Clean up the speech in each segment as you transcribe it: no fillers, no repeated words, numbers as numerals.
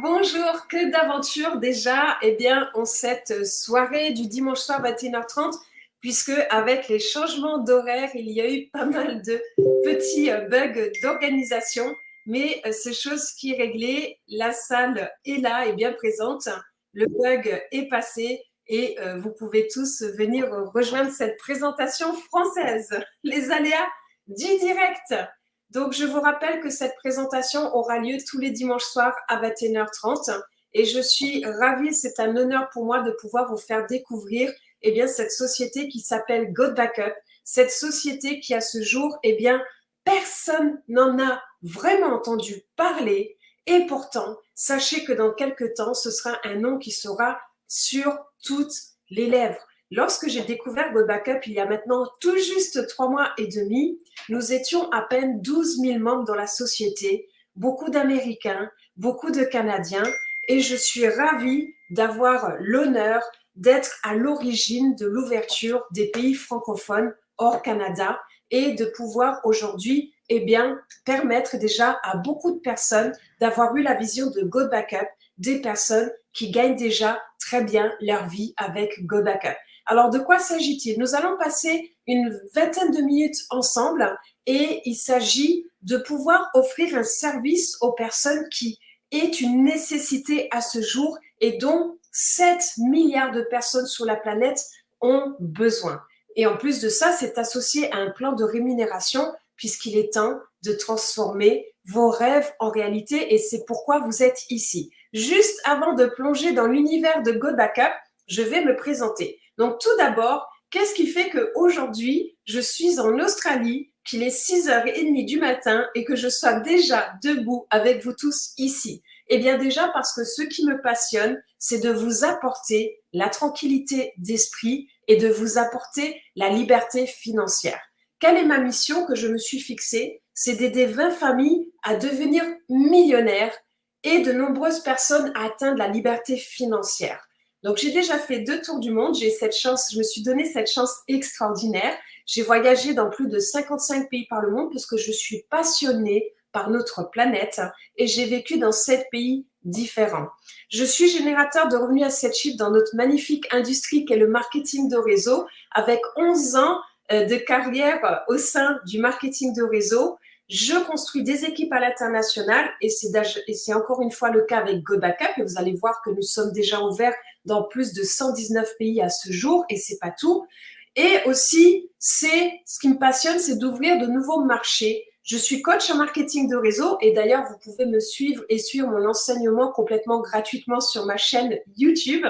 Bonjour, que d'aventure déjà en cette soirée du dimanche soir 21h30, puisque avec les changements d'horaire, il y a eu pas mal de petits bugs d'organisation, mais c'est chose qui est réglée, la salle est là, est bien présente, le bug est passé et vous pouvez tous venir rejoindre cette présentation française, les aléas du direct. Donc, je vous rappelle que cette présentation aura lieu tous les dimanches soirs à 21h30 et je suis ravie, c'est un honneur pour moi de pouvoir vous faire découvrir cette société qui s'appelle GoBackup, cette société qui à ce jour, personne n'en a vraiment entendu parler et pourtant, sachez que dans quelques temps, ce sera un nom qui sera sur toutes les lèvres. Lorsque j'ai découvert GoBackup il y a maintenant tout juste 3 mois et demi, nous étions à peine 12 000 membres dans la société, beaucoup d'Américains, beaucoup de Canadiens, et je suis ravie d'avoir l'honneur d'être à l'origine de l'ouverture des pays francophones hors Canada et de pouvoir aujourd'hui permettre déjà à beaucoup de personnes d'avoir eu la vision de GoBackup, des personnes qui gagnent déjà très bien leur vie avec GoBackup. Alors, de quoi s'agit-il? Nous allons passer une vingtaine de minutes ensemble et il s'agit de pouvoir offrir un service aux personnes qui est une nécessité à ce jour et dont 7 milliards de personnes sur la planète ont besoin. Et en plus de ça, c'est associé à un plan de rémunération puisqu'il est temps de transformer vos rêves en réalité et c'est pourquoi vous êtes ici. Juste avant de plonger dans l'univers de GoBackup, je vais me présenter. Donc, tout d'abord, qu'est-ce qui fait qu'aujourd'hui, je suis en Australie, qu'il est 6h30 du matin et que je sois déjà debout avec vous tous ici? Eh bien, déjà parce que ce qui me passionne, c'est de vous apporter la tranquillité d'esprit et de vous apporter la liberté financière. Quelle est ma mission que je me suis fixée? C'est d'aider 20 familles à devenir millionnaires et de nombreuses personnes à atteindre la liberté financière. Donc, j'ai déjà fait 2 tours du monde. J'ai cette chance, je me suis donné cette chance extraordinaire. J'ai voyagé dans plus de 55 pays par le monde parce que je suis passionnée par notre planète et j'ai vécu dans 7 pays différents. Je suis générateur de revenus à 7 chiffres dans notre magnifique industrie qu'est le marketing de réseau avec 11 ans de carrière au sein du marketing de réseau. Je construis des équipes à l'international et c'est encore une fois le cas avec GoBackup et vous allez voir que nous sommes déjà ouverts dans plus de 119 pays à ce jour et c'est pas tout. Et aussi, ce qui me passionne, c'est d'ouvrir de nouveaux marchés. Je suis coach en marketing de réseau et d'ailleurs, vous pouvez me suivre et suivre mon enseignement complètement gratuitement sur ma chaîne YouTube.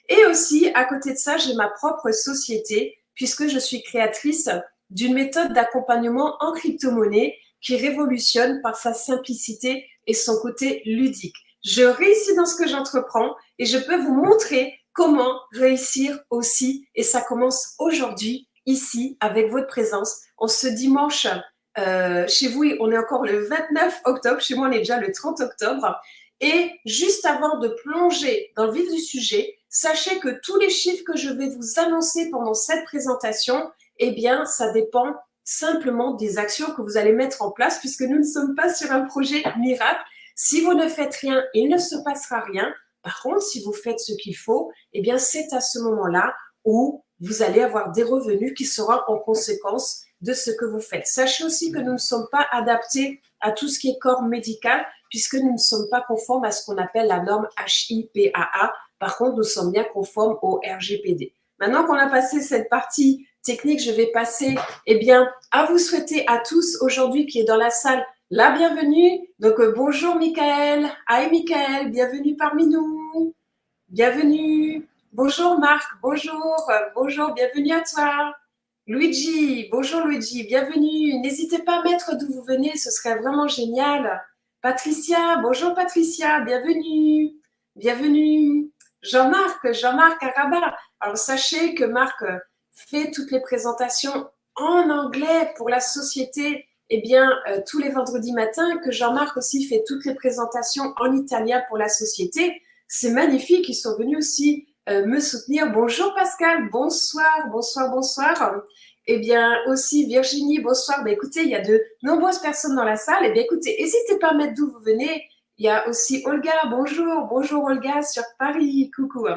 Et aussi, à côté de ça, j'ai ma propre société puisque je suis créatrice d'une méthode d'accompagnement en crypto-monnaie qui révolutionne par sa simplicité et son côté ludique. Je réussis dans ce que j'entreprends et je peux vous montrer comment réussir aussi. Et ça commence aujourd'hui, ici, avec votre présence. En ce dimanche, chez vous, on est encore le 29 octobre. Chez moi, on est déjà le 30 octobre. Et juste avant de plonger dans le vif du sujet, sachez que tous les chiffres que je vais vous annoncer pendant cette présentation, ça dépend simplement des actions que vous allez mettre en place puisque nous ne sommes pas sur un projet miracle. Si vous ne faites rien, il ne se passera rien. Par contre, si vous faites ce qu'il faut, c'est à ce moment-là où vous allez avoir des revenus qui seront en conséquence de ce que vous faites. Sachez aussi que nous ne sommes pas adaptés à tout ce qui est corps médical puisque nous ne sommes pas conformes à ce qu'on appelle la norme HIPAA. Par contre, nous sommes bien conformes au RGPD. Maintenant qu'on a passé cette partie technique, je vais passer à vous souhaiter à tous aujourd'hui qui est dans la salle la bienvenue. Donc, bonjour Michael. Hi Michael, bienvenue parmi nous. Bienvenue. Bonjour Marc, bonjour. Bonjour, bienvenue à toi. Luigi, bonjour Luigi, bienvenue. N'hésitez pas à mettre d'où vous venez, ce serait vraiment génial. Patricia, bonjour Patricia, bienvenue. Bienvenue. Jean-Marc à Rabat. Alors, sachez que Marc fait toutes les présentations en anglais pour la société tous les vendredis matins, que Jean-Marc aussi fait toutes les présentations en italien pour la société. C'est magnifique, ils sont venus aussi me soutenir. Bonjour Pascal, bonsoir, bonsoir, bonsoir. Aussi Virginie, bonsoir. Écoutez, il y a de nombreuses personnes dans la salle. Écoutez, n'hésitez pas à mettre d'où vous venez. Il y a aussi Olga. Bonjour, bonjour Olga sur Paris. Coucou.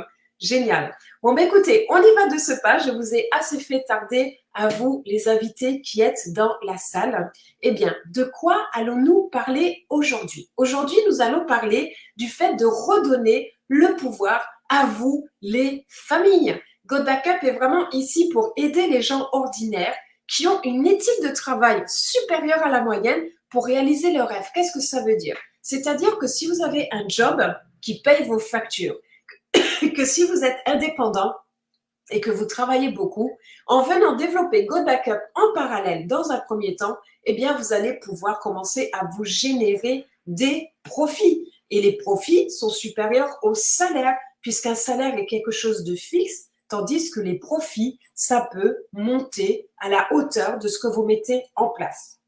Génial. Bon, ben écoutez, on y va de ce pas. Je vous ai assez fait tarder à vous, les invités qui êtes dans la salle. Eh bien, de quoi allons-nous parler aujourd'hui? Aujourd'hui, nous allons parler du fait de redonner le pouvoir à vous, les familles. God Backup est vraiment ici pour aider les gens ordinaires qui ont une éthique de travail supérieure à la moyenne pour réaliser leurs rêves. Qu'est-ce que ça veut dire? C'est-à-dire que si vous avez un job qui paye vos factures, que si vous êtes indépendant et que vous travaillez beaucoup, en venant développer God Backup en parallèle dans un premier temps, eh bien, vous allez pouvoir commencer à vous générer des profits. Et les profits sont supérieurs au salaire, puisqu'un salaire est quelque chose de fixe, tandis que les profits, ça peut monter à la hauteur de ce que vous mettez en place.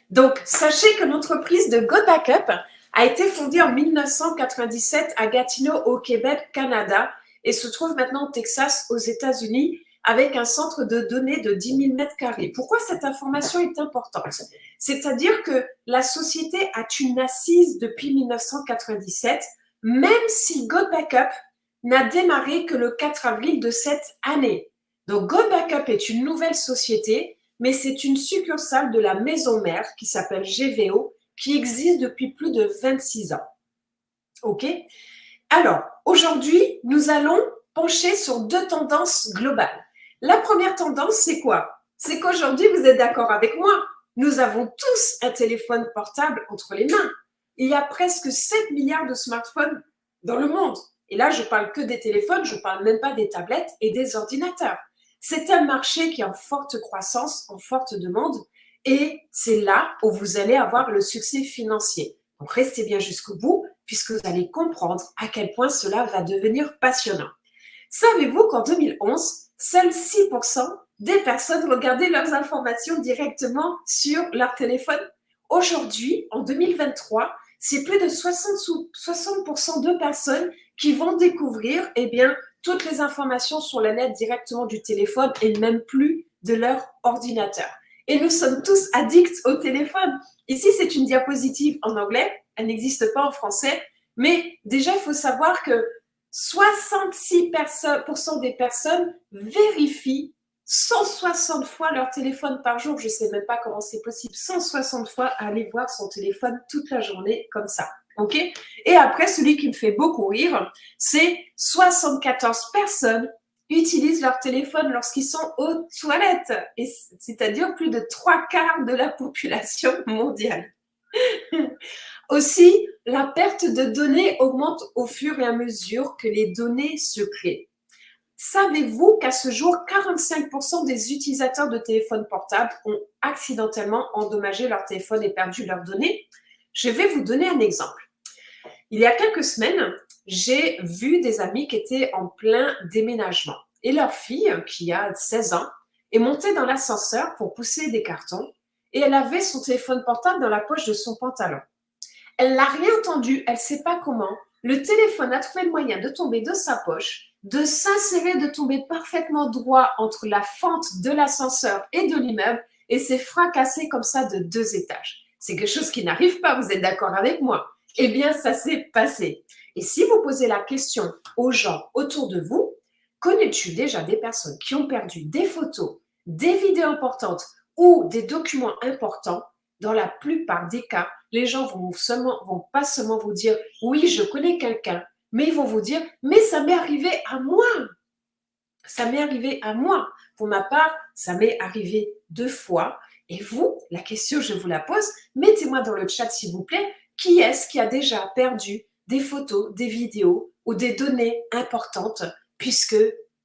Donc, sachez que l'entreprise de God Backup a été fondée en 1997 à Gatineau, au Québec, Canada, et se trouve maintenant au Texas, aux États-Unis, avec un centre de données de 10 000 mètres carrés. Pourquoi cette information est importante? C'est-à-dire que la société a une assise depuis 1997, même si God Backup n'a démarré que le 4 avril de cette année. Donc, God Backup est une nouvelle société, mais c'est une succursale de la maison mère qui s'appelle GVO, qui existe depuis plus de 26 ans. OK? Alors, aujourd'hui, nous allons pencher sur deux tendances globales. La première tendance, c'est quoi? C'est qu'aujourd'hui, vous êtes d'accord avec moi, nous avons tous un téléphone portable entre les mains. Il y a presque 7 milliards de smartphones dans le monde. Et là, je ne parle que des téléphones, je ne parle même pas des tablettes et des ordinateurs. C'est un marché qui est en forte croissance, en forte demande, et c'est là où vous allez avoir le succès financier. Donc, restez bien jusqu'au bout, puisque vous allez comprendre à quel point cela va devenir passionnant. Savez-vous qu'en 2011, seuls 6% des personnes regardaient leurs informations directement sur leur téléphone? Aujourd'hui, en 2023, c'est plus de 60% de personnes qui vont découvrir toutes les informations sur le net directement du téléphone et même plus de leur ordinateur. Et nous sommes tous addicts au téléphone. Ici, c'est une diapositive en anglais, elle n'existe pas en français, mais déjà, il faut savoir que 66% des personnes vérifient 160 fois leur téléphone par jour. Je ne sais même pas comment c'est possible. 160 fois aller voir son téléphone toute la journée comme ça. OK? Et après, celui qui me fait beaucoup rire, c'est 74 personnes utilisent leur téléphone lorsqu'ils sont aux toilettes. Et c'est-à-dire plus de 3/4 de la population mondiale. Aussi, la perte de données augmente au fur et à mesure que les données se créent. Savez-vous qu'à ce jour, 45% des utilisateurs de téléphones portables ont accidentellement endommagé leur téléphone et perdu leurs données? Je vais vous donner un exemple. Il y a quelques semaines, j'ai vu des amis qui étaient en plein déménagement. Et leur fille, qui a 16 ans, est montée dans l'ascenseur pour pousser des cartons et elle avait son téléphone portable dans la poche de son pantalon. Elle n'a rien entendu, elle ne sait pas comment. Le téléphone a trouvé le moyen de tomber de sa poche, de s'insérer, de tomber parfaitement droit entre la fente de l'ascenseur et de l'immeuble et s'est fracassé comme ça de 2 étages. C'est quelque chose qui n'arrive pas, vous êtes d'accord avec moi? Eh bien, ça s'est passé. Et si vous posez la question aux gens autour de vous, connais-tu déjà des personnes qui ont perdu des photos, des vidéos importantes ou des documents importants? Dans la plupart des cas, les gens vont pas seulement vous dire « oui, je connais quelqu'un », mais ils vont vous dire « mais ça m'est arrivé à moi ». Ça m'est arrivé à moi. Pour ma part, ça m'est arrivé 2 fois. Et vous, la question, je vous la pose, mettez-moi dans le chat s'il vous plaît, qui est-ce qui a déjà perdu des photos, des vidéos ou des données importantes puisque,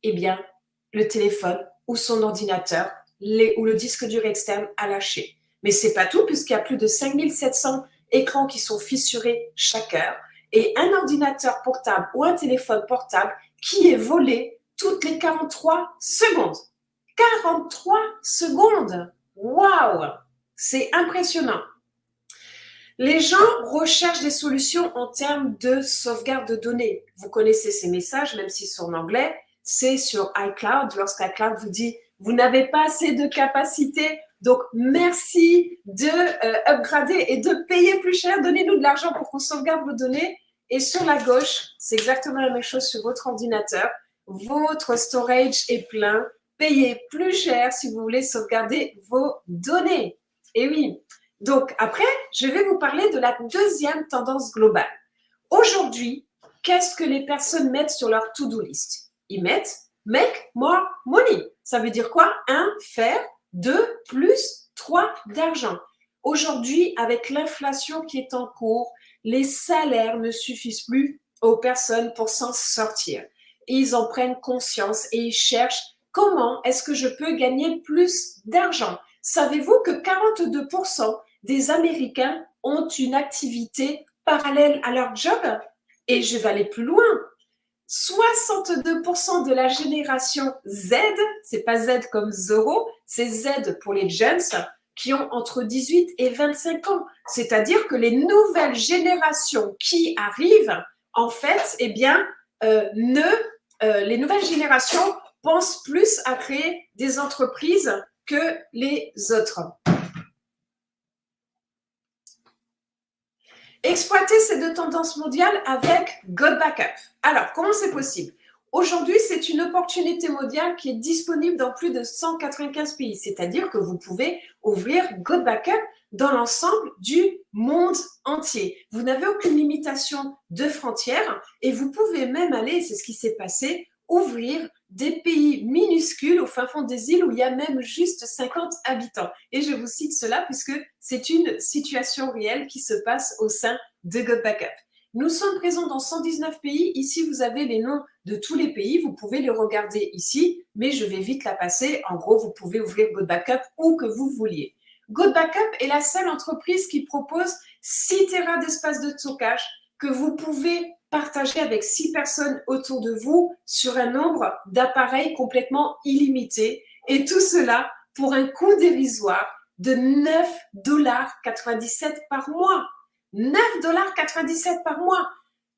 le téléphone ou son ordinateur ou le disque dur externe a lâché. Mais ce n'est pas tout, puisqu'il y a plus de 5700 écrans qui sont fissurés chaque heure et un ordinateur portable ou un téléphone portable qui est volé toutes les 43 secondes. 43 secondes! Waouh! C'est impressionnant. Les gens recherchent des solutions en termes de sauvegarde de données. Vous connaissez ces messages, même si c'est en anglais, c'est sur iCloud. Lorsqu'iCloud vous dit « vous n'avez pas assez de capacité Donc, merci de upgrader et de payer plus cher. Donnez-nous de l'argent pour qu'on sauvegarde vos données. Et sur la gauche, c'est exactement la même chose sur votre ordinateur. Votre storage est plein. Payez plus cher si vous voulez sauvegarder vos données. Et oui. Donc, après, je vais vous parler de la deuxième tendance globale. Aujourd'hui, qu'est-ce que les personnes mettent sur leur to-do list? Ils mettent « make more money ». Ça veut dire quoi? 1, faire, 2, plus, 3, d'argent. Aujourd'hui, avec l'inflation qui est en cours, les salaires ne suffisent plus aux personnes pour s'en sortir. Et ils en prennent conscience et ils cherchent comment est-ce que je peux gagner plus d'argent. Savez-vous que 42% des Américains ont une activité parallèle à leur job? Et je vais aller plus loin. 62% de la génération Z, c'est pas Z comme Zorro, c'est Z pour les jeunes qui ont entre 18 et 25 ans. C'est-à-dire que les nouvelles générations qui arrivent, en fait, eh bien, les nouvelles générations pensent plus à créer des entreprises que les autres. Exploiter ces deux tendances mondiales avec God Backup. Alors, comment c'est possible? Aujourd'hui, c'est une opportunité mondiale qui est disponible dans plus de 195 pays. C'est-à-dire que vous pouvez ouvrir God Backup dans l'ensemble du monde entier. Vous n'avez aucune limitation de frontières et vous pouvez même aller, c'est ce qui s'est passé, ouvrir des pays minuscules au fin fond des îles où il y a même juste 50 habitants. Et je vous cite cela puisque c'est une situation réelle qui se passe au sein de God Backup. Nous sommes présents dans 119 pays. Ici, vous avez les noms de tous les pays. Vous pouvez les regarder ici, mais je vais vite la passer. En gros, vous pouvez ouvrir God Backup où que vous vouliez. God Backup est la seule entreprise qui propose 6 Tera d'espace de stockage que vous pouvez partager avec 6 personnes autour de vous sur un nombre d'appareils complètement illimité. Et tout cela pour un coût dérisoire de 9,97 $ par mois. 9,97 $ par mois.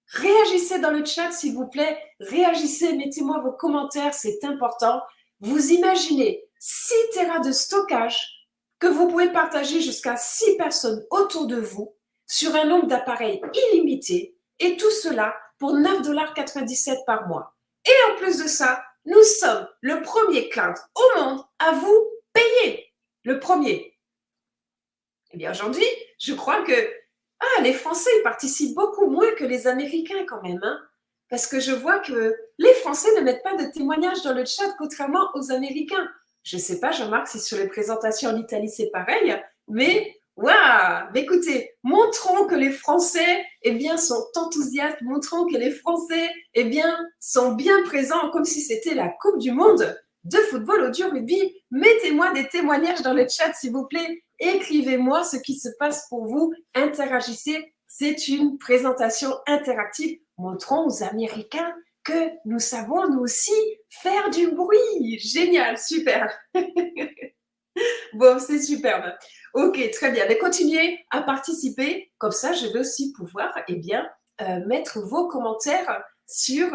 Réagissez dans le chat, s'il vous plaît. Réagissez, mettez-moi vos commentaires, c'est important. Vous imaginez 6 Tera de stockage que vous pouvez partager jusqu'à 6 personnes autour de vous sur un nombre d'appareils illimité. Et tout cela pour 9,97 $ par mois. Et en plus de ça, nous sommes le premier cloud au monde à vous payer. Le premier. Eh bien aujourd'hui, je crois que les Français ils participent beaucoup moins que les Américains quand même. Hein, parce que je vois que les Français ne mettent pas de témoignages dans le chat, contrairement aux Américains. Je ne sais pas, Jean-Marc, si sur les présentations en Italie c'est pareil, mais waouh! Écoutez, montrons que les Français sont enthousiastes, montrons que les Français sont bien présents comme si c'était la Coupe du Monde de football au dur rugby. Mettez-moi des témoignages dans le chat, s'il vous plaît. Écrivez-moi ce qui se passe pour vous. Interagissez. C'est une présentation interactive. Montrons aux Américains que nous savons, nous aussi, faire du bruit. Génial, super. Bon, c'est superbe. Ok, très bien. Mais continuez à participer. Comme ça, je vais aussi pouvoir mettre vos commentaires sur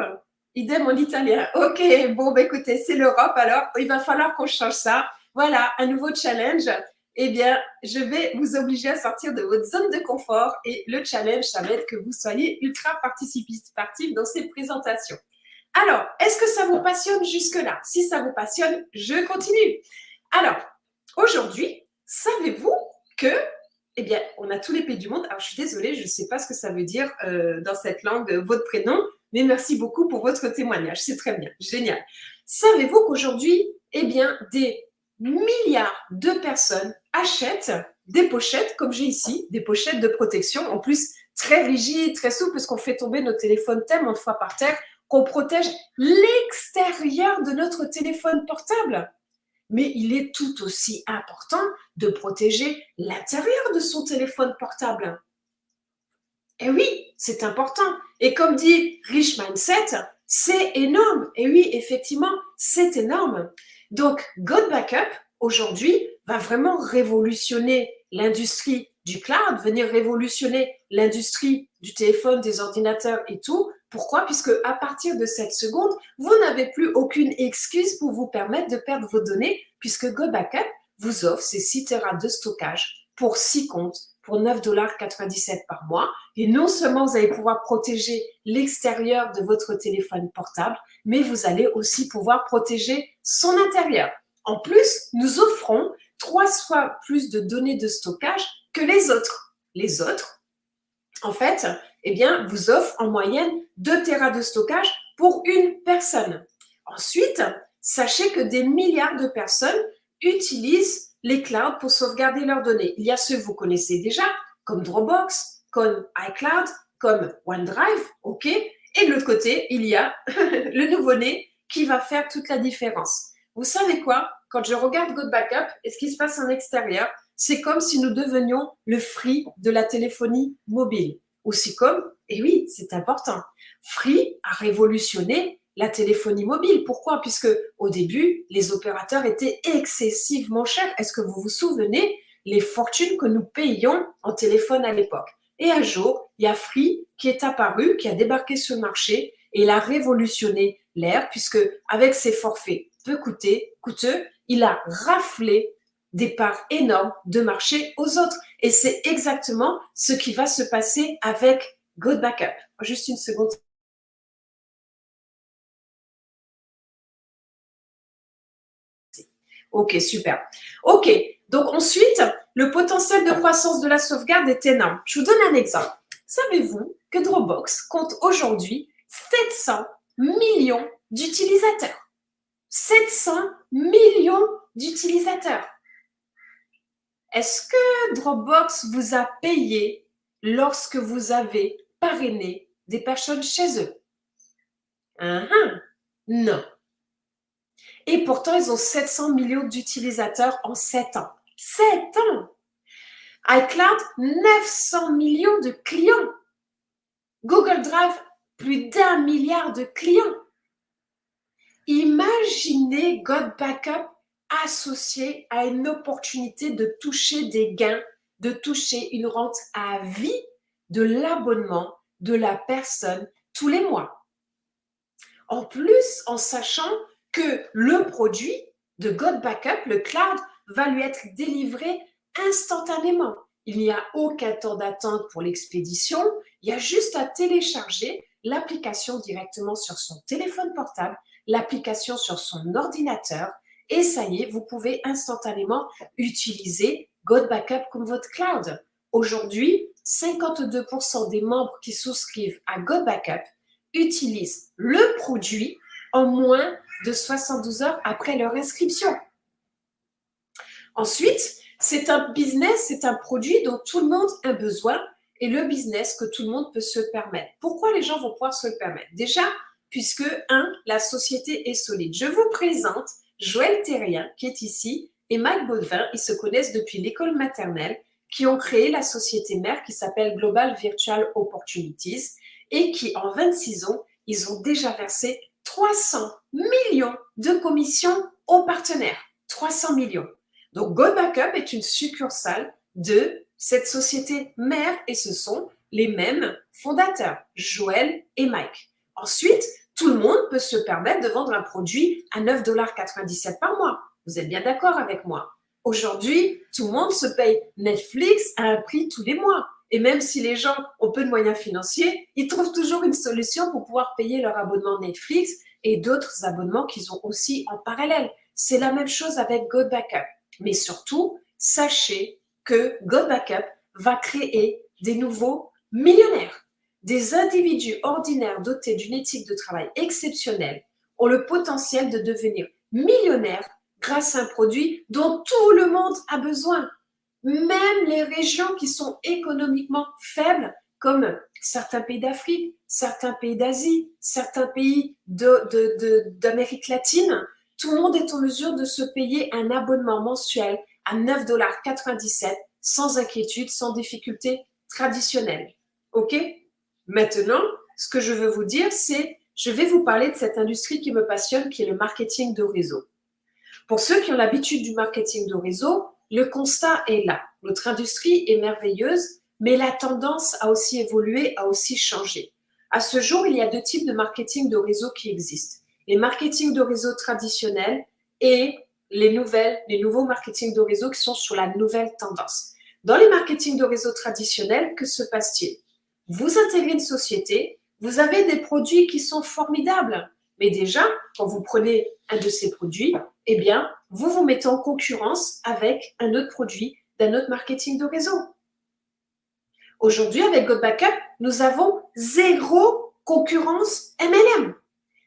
idem en italien. Ok, bon, écoutez, c'est l'Europe. Alors, il va falloir qu'on change ça. Voilà, un nouveau challenge. Je vais vous obliger à sortir de votre zone de confort. Et le challenge, ça va être que vous soyez ultra participatif dans ces présentations. Alors, est-ce que ça vous passionne jusque-là? Si ça vous passionne, je continue. Alors, aujourd'hui, savez-vous que, on a tous les pays du monde. Alors, je suis désolée, je ne sais pas ce que ça veut dire dans cette langue, votre prénom, mais merci beaucoup pour votre témoignage. C'est très bien, génial. Savez-vous qu'aujourd'hui, des milliards de personnes achètent des pochettes, comme j'ai ici, des pochettes de protection, en plus très rigides, très souples, parce qu'on fait tomber nos téléphones tellement de fois par terre qu'on protège l'extérieur de notre téléphone portable. Mais il est tout aussi important de protéger l'intérieur de son téléphone portable. Et oui, c'est important. Et comme dit Rich Mindset, c'est énorme. Et oui, effectivement, c'est énorme. Donc, God Backup, aujourd'hui, va vraiment révolutionner l'industrie du cloud, venir révolutionner l'industrie du téléphone, des ordinateurs et tout. Pourquoi? Puisque à partir de cette seconde, vous n'avez plus aucune excuse pour vous permettre de perdre vos données, puisque God Backup vous offre ces 6 Tera de stockage pour 6 comptes pour 9,97 $ par mois. Et non seulement vous allez pouvoir protéger l'extérieur de votre téléphone portable, mais vous allez aussi pouvoir protéger son intérieur. En plus, nous offrons 3 fois plus de données de stockage que les autres. Les autres, en fait, eh bien, vous offrent en moyenne 2 Tera de stockage pour une personne. Ensuite, sachez que des milliards de personnes utilisent les clouds pour sauvegarder leurs données. Il y a ceux que vous connaissez déjà, comme Dropbox, comme iCloud, comme OneDrive, ok. Et de l'autre côté, il y a le nouveau-né qui va faire toute la différence. Vous savez quoi? Quand je regarde GoBackup et ce qui se passe en extérieur, c'est comme si nous devenions le Free de la téléphonie mobile. Aussi comme, et oui, c'est important, Free a révolutionné la téléphonie mobile. Pourquoi? Puisque au début, les opérateurs étaient excessivement chers. Est-ce que vous vous souvenez les fortunes que nous payions en téléphone à l'époque? Et un jour, il y a Free qui est apparu, qui a débarqué sur le marché et il a révolutionné l'ère puisque avec ses forfaits peu coûteux, il a raflé des parts énormes de marché aux autres. Et c'est exactement ce qui va se passer avec GoBackup. Juste une seconde. Ok, super. Ok, donc ensuite, le potentiel de croissance de la sauvegarde est énorme. Je vous donne un exemple. Savez-vous que Dropbox compte aujourd'hui 700 millions d'utilisateurs? 700 millions d'utilisateurs. Est-ce que Dropbox vous a payé lorsque vous avez parrainé des personnes chez eux? Non. Et pourtant, ils ont 700 millions d'utilisateurs en 7 ans. 7 ans! iCloud, 900 millions de clients. Google Drive, plus d'1 milliard de clients. Imaginez GoBackup associé à une opportunité de toucher des gains, de toucher une rente à vie de l'abonnement de la personne tous les mois. En plus, en sachant que le produit de GoBackup, le cloud, va lui être délivré instantanément. Il n'y a aucun temps d'attente pour l'expédition. Il y a juste à télécharger l'application directement sur son téléphone portable, l'application sur son ordinateur, et ça y est, vous pouvez instantanément utiliser GoBackup comme votre cloud. Aujourd'hui, 52% des membres qui souscrivent à GoBackup utilisent le produit en moins de 72 heures après leur inscription. Ensuite, c'est un business, c'est un produit dont tout le monde a besoin et le business que tout le monde peut se permettre. Pourquoi les gens vont pouvoir se le permettre? Déjà, puisque, la société est solide. Je vous présente Joël Terrien qui est ici et Mike Baudvin. Ils se connaissent depuis l'école maternelle, qui ont créé la société mère qui s'appelle Global Virtual Opportunities et qui, en 26 ans, ils ont déjà versé 300 millions de commissions aux partenaires. 300 millions. Donc, GoBackup est une succursale de cette société mère et ce sont les mêmes fondateurs, Joël et Mike. Ensuite, tout le monde peut se permettre de vendre un produit à 9,97 $ par mois. Vous êtes bien d'accord avec moi? Aujourd'hui, tout le monde se paye Netflix à un prix tous les mois. Et même si les gens ont peu de moyens financiers, ils trouvent toujours une solution pour pouvoir payer leur abonnement Netflix et d'autres abonnements qu'ils ont aussi en parallèle. C'est la même chose avec GoBackup. Mais surtout, sachez que GoBackup va créer des nouveaux millionnaires. Des individus ordinaires dotés d'une éthique de travail exceptionnelle ont le potentiel de devenir millionnaires grâce à un produit dont tout le monde a besoin. Même les régions qui sont économiquement faibles, comme certains pays d'Afrique, certains pays d'Asie, certains pays d'Amérique latine, tout le monde est en mesure de se payer un abonnement mensuel à 9,97 $ sans inquiétude, sans difficulté traditionnelle. OK? Maintenant, ce que je veux vous dire, c'est je vais vous parler de cette industrie qui me passionne, qui est le marketing de réseau. Pour ceux qui ont l'habitude du marketing de réseau, le constat est là. Notre industrie est merveilleuse, mais la tendance a aussi évolué, a aussi changé. À ce jour, il y a 2 types de marketing de réseau qui existent. Les marketing de réseau traditionnels et les nouveaux marketing de réseau qui sont sur la nouvelle tendance. Dans les marketing de réseau traditionnels, que se passe-t-il? Vous intégrez une société, vous avez des produits qui sont formidables. Mais déjà, quand vous prenez un de ces produits, eh bien, vous vous mettez en concurrence avec un autre produit d'un autre marketing de réseau. Aujourd'hui, avec GoBackup, nous avons zéro concurrence MLM.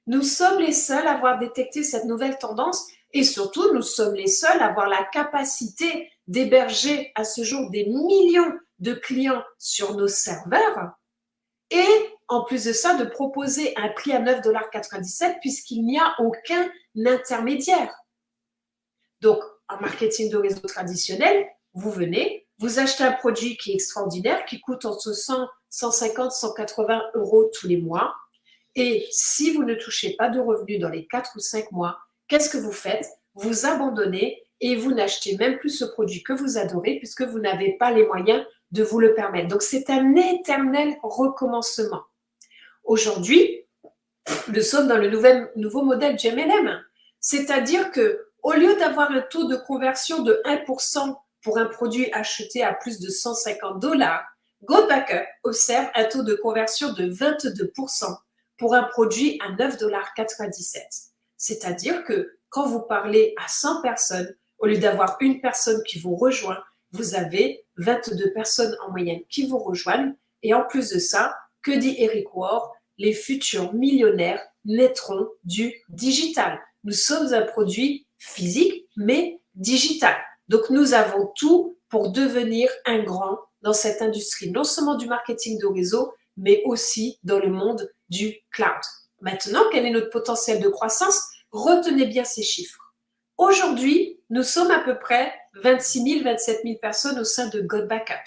Nous sommes les seuls à avoir détecté cette nouvelle tendance et surtout, nous sommes les seuls à avoir la capacité d'héberger à ce jour des millions de clients sur nos serveurs et en plus de ça, de proposer un prix à 9,97 $ puisqu'il n'y a aucun intermédiaire. Donc, en marketing de réseau traditionnel, vous venez, vous achetez un produit qui est extraordinaire, qui coûte entre 100, 150, 180 € tous les mois. Et si vous ne touchez pas de revenus dans les 4 ou 5 mois, qu'est-ce que vous faites? Vous abandonnez et vous n'achetez même plus ce produit que vous adorez puisque vous n'avez pas les moyens de vous le permettre. Donc, c'est un éternel recommencement. Aujourd'hui, nous sommes dans le nouveau modèle GMLM. C'est-à-dire que au lieu d'avoir un taux de conversion de 1% pour un produit acheté à plus de 150 $, GoBackup observe un taux de conversion de 22% pour un produit à 9,97 $. C'est-à-dire que quand vous parlez à 100 personnes, au lieu d'avoir une personne qui vous rejoint, vous avez 22 personnes en moyenne qui vous rejoignent. Et en plus de ça, que dit Eric Ward? Les futurs millionnaires naîtront du digital. Nous sommes un produit physique, mais digital. Donc, nous avons tout pour devenir un grand dans cette industrie, non seulement du marketing de réseau, mais aussi dans le monde du cloud. Maintenant, quel est notre potentiel de croissance? Retenez bien ces chiffres. Aujourd'hui, nous sommes à peu près 26 000, 27 000 personnes au sein de GoBackup.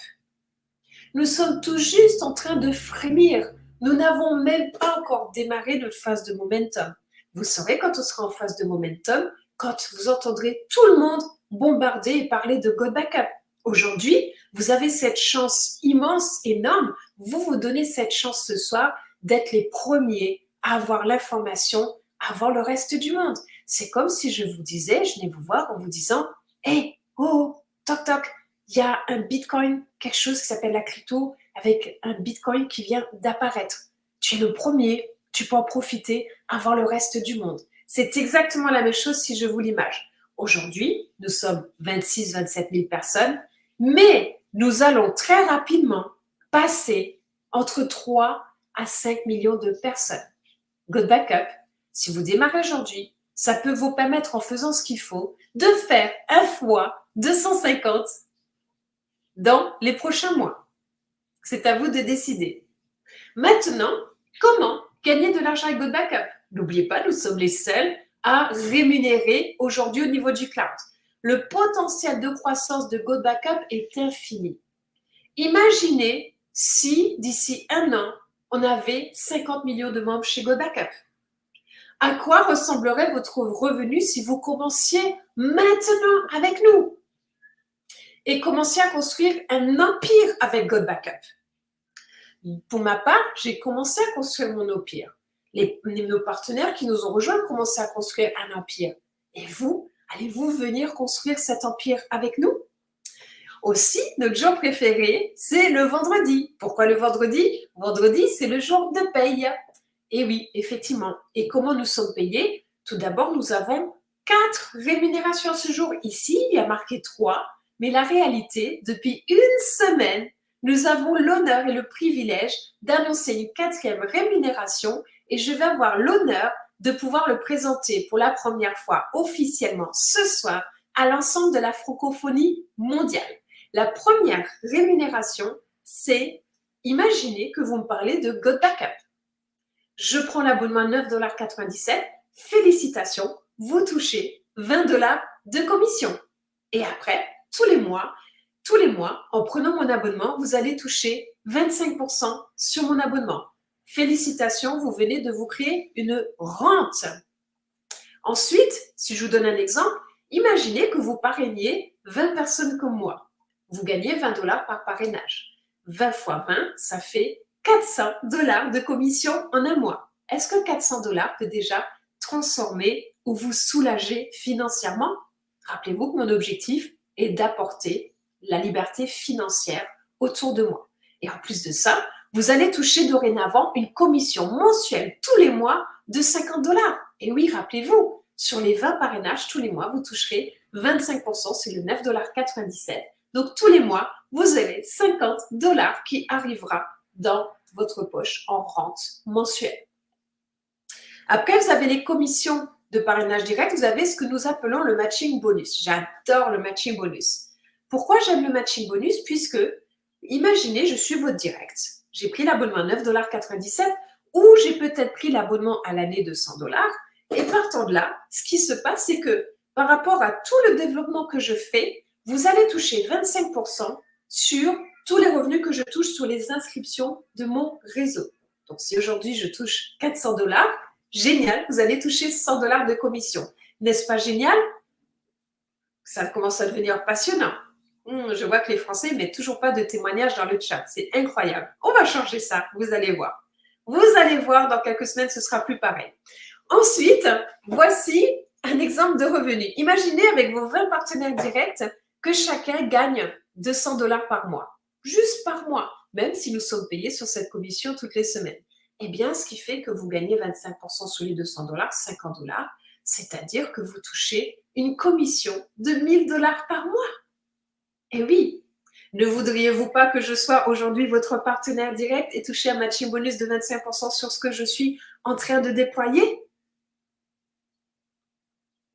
Nous sommes tout juste en train de frémir. Nous n'avons même pas encore démarré notre phase de momentum. Vous saurez quand on sera en phase de momentum, quand vous entendrez tout le monde bombarder et parler de GoBackup. Aujourd'hui, vous avez cette chance immense, énorme. Vous vous donnez cette chance ce soir d'être les premiers à avoir l'information avant le reste du monde. C'est comme si je vous disais, je venais vous voir en vous disant « Hey, oh, toc toc, il y a un Bitcoin, quelque chose qui s'appelle la crypto, avec un Bitcoin qui vient d'apparaître. Tu es le premier, tu peux en profiter avant le reste du monde. » C'est exactement la même chose si je vous l'image. Aujourd'hui, nous sommes 26 27 000 personnes, mais nous allons très rapidement passer entre 3 à 5 millions de personnes. GoBackup, si vous démarrez aujourd'hui, ça peut vous permettre, en faisant ce qu'il faut, de faire un fois 250 dans les prochains mois. C'est à vous de décider. Maintenant, comment gagner de l'argent avec GoBackup? N'oubliez pas, nous sommes les seuls à rémunérer aujourd'hui au niveau du cloud. Le potentiel de croissance de GoBackup est infini. Imaginez si d'ici 1 an, on avait 50 millions de membres chez GoBackup. À quoi ressemblerait votre revenu si vous commenciez maintenant avec nous et commenciez à construire un empire avec GoBackup? Pour ma part, j'ai commencé à construire mon empire. Nos partenaires qui nous ont rejoints ont commencé à construire un empire. Et vous, allez-vous venir construire cet empire avec nous? Aussi, notre jour préféré, c'est le vendredi. Pourquoi le vendredi? Vendredi, c'est le jour de paye. Et oui, effectivement. Et comment nous sommes payés? Tout d'abord, nous avons 4 rémunérations ce jour. Ici, il y a marqué 3. Mais la réalité, depuis une semaine, nous avons l'honneur et le privilège d'annoncer une 4e rémunération et je vais avoir l'honneur de pouvoir le présenter pour la première fois officiellement ce soir à l'ensemble de la francophonie mondiale. La première rémunération, c'est, imaginez que vous me parlez de GoBackup. Je prends l'abonnement à 9,97 $. Félicitations, vous touchez 20 $ de commission. Et après, tous les mois, en prenant mon abonnement, vous allez toucher 25% sur mon abonnement. Félicitations, vous venez de vous créer une rente. Ensuite, si je vous donne un exemple, imaginez que vous parrainiez 20 personnes comme moi. Vous gagnez 20 $ par parrainage. 20 fois 20, ça fait 400 $ de commission en un mois. Est-ce que 400 $ peut déjà transformer ou vous soulager financièrement? Rappelez-vous que mon objectif est d'apporter la liberté financière autour de moi. Et en plus de ça, vous allez toucher dorénavant une commission mensuelle tous les mois de 50 $. Et oui, rappelez-vous, sur les 20 parrainages tous les mois, vous toucherez 25%, c'est le 9,97 $. Donc tous les mois, vous avez 50 $ qui arrivera dans votre poche en rente mensuelle. Après, vous avez les commissions de parrainage direct, vous avez ce que nous appelons le matching bonus. J'adore le matching bonus. Pourquoi j'aime le matching bonus? Puisque, imaginez, je suis votre direct. J'ai pris l'abonnement à 9,97 $ ou j'ai peut-être pris l'abonnement à l'année de 100 $. Et partant de là, ce qui se passe, c'est que par rapport à tout le développement que je fais, vous allez toucher 25% sur tous les revenus que je touche sur les inscriptions de mon réseau. Donc, si aujourd'hui je touche 400 $, génial, vous allez toucher 100 $ de commission. N'est-ce pas génial? Ça commence à devenir passionnant. Je vois que les Français ne mettent toujours pas de témoignages dans le chat. C'est incroyable. On va changer ça, vous allez voir. Vous allez voir, dans quelques semaines, ce sera plus pareil. Ensuite, voici un exemple de revenu. Imaginez avec vos 20 partenaires directs que chacun gagne 200 $ par mois. Juste par mois, même si nous sommes payés sur cette commission toutes les semaines. Eh bien, ce qui fait que vous gagnez 25% sur les 200 $, 50 $, c'est-à-dire que vous touchez une commission de 1000 $ par mois. Eh oui, ne voudriez-vous pas que je sois aujourd'hui votre partenaire direct et toucher un matching bonus de 25% sur ce que je suis en train de déployer?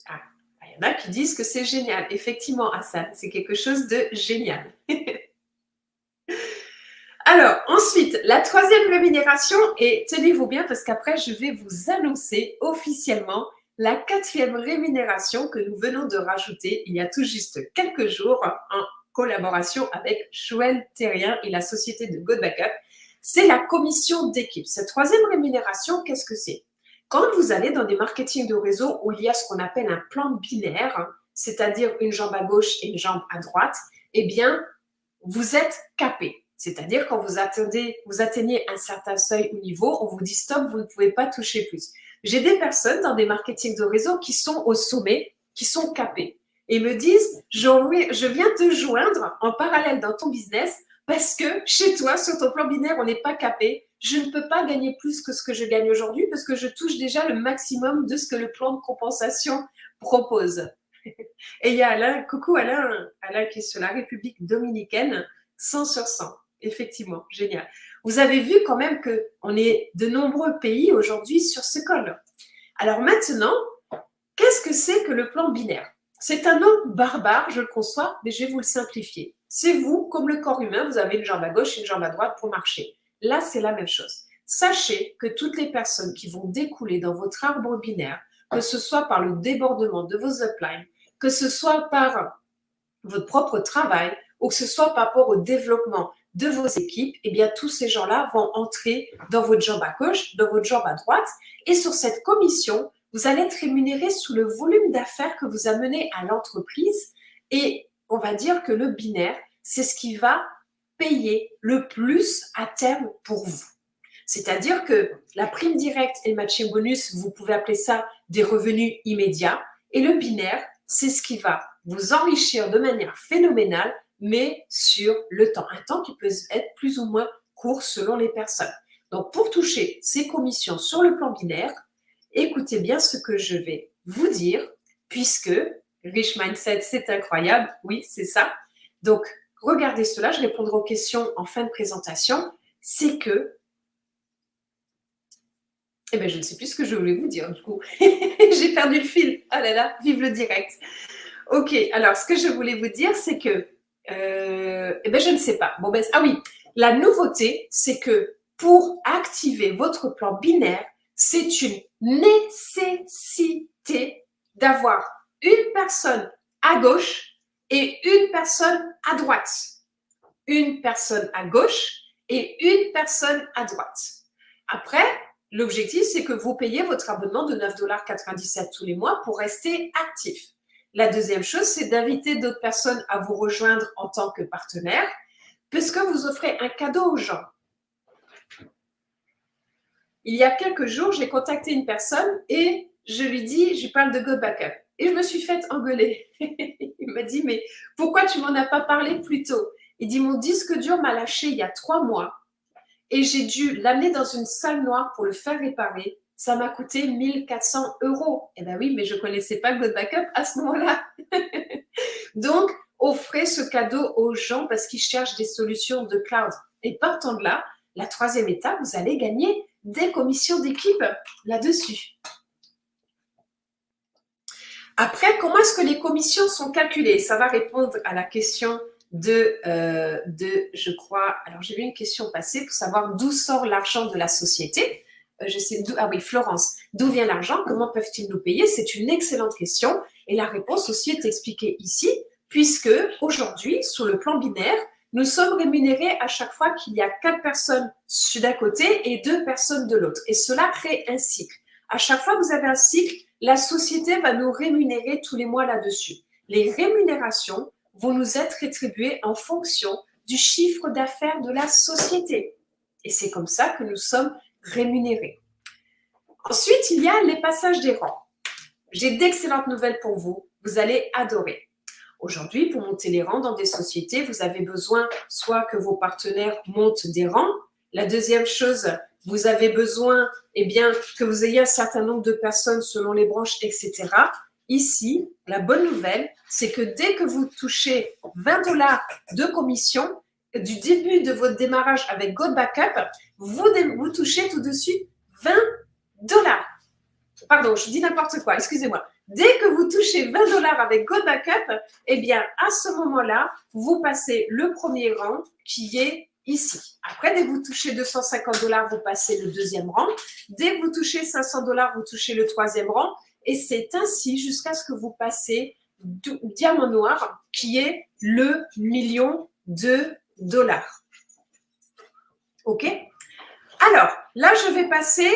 Ah, il y en a qui disent que c'est génial. Effectivement, Hassan, c'est quelque chose de génial. Alors, ensuite, la troisième rémunération, et tenez-vous bien parce qu'après, je vais vous annoncer officiellement la quatrième rémunération que nous venons de rajouter il y a tout juste quelques jours en collaboration avec Joël Terrien et la société de Good Backup. C'est la commission d'équipe. Cette troisième rémunération, qu'est-ce que c'est? Quand vous allez dans des marketing de réseau où il y a ce qu'on appelle un plan binaire, c'est-à-dire une jambe à gauche et une jambe à droite, eh bien, vous êtes capé. C'est-à-dire quand vous atteignez un certain seuil ou niveau, on vous dit stop, vous ne pouvez pas toucher plus. J'ai des personnes dans des marketing de réseau qui sont au sommet, qui sont capées et me disent je viens te joindre en parallèle dans ton business parce que chez toi, sur ton plan binaire, on n'est pas capé. Je ne peux pas gagner plus que ce que je gagne aujourd'hui parce que je touche déjà le maximum de ce que le plan de compensation propose. Et il y a Alain, coucou Alain qui est sur la République dominicaine, 100 sur 100. Effectivement, génial. Vous avez vu quand même qu'on est de nombreux pays aujourd'hui sur ce col. Alors maintenant, qu'est-ce que c'est que le plan binaire? C'est un nom barbare, je le conçois, mais je vais vous le simplifier. C'est vous, comme le corps humain, vous avez une jambe à gauche et une jambe à droite pour marcher. Là, c'est la même chose. Sachez que toutes les personnes qui vont découler dans votre arbre binaire, que ce soit par le débordement de vos uplines, que ce soit par votre propre travail ou que ce soit par rapport au développement de vos équipes, eh bien, tous ces gens-là vont entrer dans votre jambe à gauche, dans votre jambe à droite. Et sur cette commission, vous allez être rémunéré sous le volume d'affaires que vous amenez à l'entreprise. Et on va dire que le binaire, c'est ce qui va payer le plus à terme pour vous. C'est-à-dire que la prime directe et le matching bonus, vous pouvez appeler ça des revenus immédiats. Et le binaire, c'est ce qui va vous enrichir de manière phénoménale, mais sur le temps. Un temps qui peut être plus ou moins court selon les personnes. Donc, pour toucher ces commissions sur le plan binaire, écoutez bien ce que je vais vous dire, puisque Rich Mindset, c'est incroyable. Oui, c'est ça. Donc, regardez cela. Je répondrai aux questions en fin de présentation. C'est que eh bien, je ne sais plus ce que je voulais vous dire, du coup. J'ai perdu le fil. Ah là là, vive le direct. Ok, alors, ce que je voulais vous dire, c'est que, eh bien, je ne sais pas. Bon, ben, ah oui, la nouveauté, c'est que pour activer votre plan binaire, c'est une nécessité d'avoir une personne à gauche et une personne à droite. Une personne à gauche et une personne à droite. Après, l'objectif, c'est que vous payez votre abonnement de 9,97 $ tous les mois pour rester actif. La deuxième chose, c'est d'inviter d'autres personnes à vous rejoindre en tant que partenaire, puisque vous offrez un cadeau aux gens. Il y a quelques jours, j'ai contacté une personne et je lui dis, je lui parle de Good Backup. Et je me suis faite engueuler. Il m'a dit, mais pourquoi tu m'en as pas parlé plus tôt? Il dit, mon disque dur m'a lâché il y a 3 mois et j'ai dû l'amener dans une salle noire pour le faire réparer. Ça m'a coûté 1400 €. Eh bien oui, mais je ne connaissais pas God Backup à ce moment-là. Donc, offrez ce cadeau aux gens parce qu'ils cherchent des solutions de cloud. Et partant de là, la 3e étape, vous allez gagner des commissions d'équipe là-dessus. Après, comment est-ce que les commissions sont calculées? Ça va répondre à la question je crois, alors j'ai vu une question passer pour savoir d'où sort l'argent de la société. Je sais d'où, ah oui, Florence, d'où vient l'argent? Comment peuvent-ils nous payer? C'est une excellente question et la réponse aussi est expliquée ici, puisque aujourd'hui, sur le plan binaire, nous sommes rémunérés à chaque fois qu'il y a 4 personnes d'un côté et 2 personnes de l'autre. Et cela crée un cycle. À chaque fois que vous avez un cycle, la société va nous rémunérer tous les mois là-dessus. Les rémunérations vont nous être rétribuées en fonction du chiffre d'affaires de la société. Et c'est comme ça que nous sommes rémunérés. Ensuite, il y a les passages des rangs. J'ai d'excellentes nouvelles pour vous. Vous allez adorer. Aujourd'hui, pour monter les rangs dans des sociétés, vous avez besoin soit que vos partenaires montent des rangs. La deuxième chose, vous avez besoin que vous ayez un certain nombre de personnes selon les branches, etc. Ici, la bonne nouvelle, c'est que dès que vous touchez 20 $ de commission, du début de votre démarrage avec God Backup, vous touchez tout de suite 20 $. Pardon, je dis n'importe quoi, excusez-moi. Dès que vous touchez 20 $ avec God Backup, eh bien, à ce moment-là, vous passez le premier rang qui est ici. Après, dès que vous touchez 250 $, vous passez le deuxième rang. Dès que vous touchez 500 $, vous touchez le troisième rang. Et c'est ainsi jusqu'à ce que vous passez diamant noir, qui est le million de dollars. OK? Alors, là, je vais passer